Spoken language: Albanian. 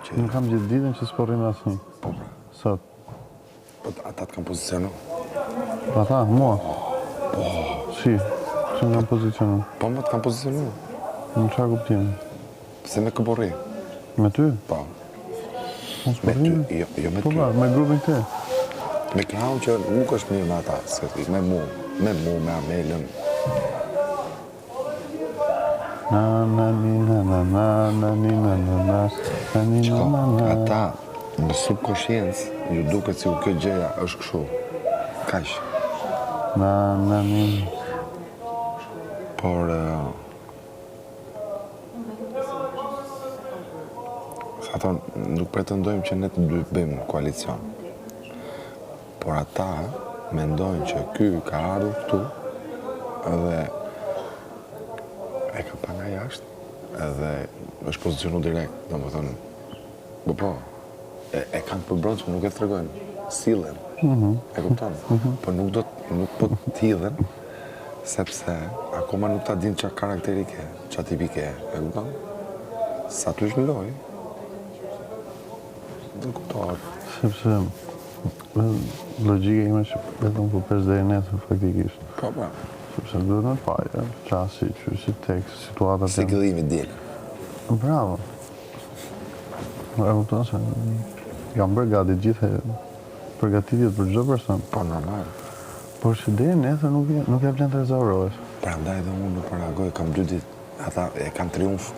që... Nuk kam gjithë ditën që s'po rrim asnjë. Po pra. Sot. Po ata të kam pozicionu? Ata, mua? Po. Si? Që në kam pozicionu? Po më të kam pozicionu? Në çfarë kuptimi? Se me këborri. Me ty? Po. Me ty, jo me ty. Po pra, me grupin te. Me Klau që nuk është mirë me ata, se me mu, me Amelën. Ata në subconsciencë ju duket si kjo gjëja është kështu. Kaq. Por sa thonë, nuk pretendojmë që ne të dy bëjmë koalicion. Por ata mendojnë që ky ka ardhur këtu edhe e ka pa nga jashtë edhe është pozicionu direkt, domethënë. Po, e kanë përbrojtur, nuk e tregojnë, sillen. E kupton? Po nuk po t'hidhen sepse akoma nuk ta dinë çfarë karakteri ke, çfarë tipi ke, e kupton? Sa ty është lojë. Nuk kuptohet. Sepse logjika ime që vetëm po pes deri nesër faktikisht. Po. Sepse duhet në fajë, qasi, si tekst, situatat... Si gëllimi djelë. Bravo. E kupton se jam bërë gati gjithë përgatitjet për çdo person. Po, normal. Por që deri nesër nuk e vlen të rezervohesh. Prandaj dhe unë nuk reagoj, kam 2 ditë. Ata e kanë triumf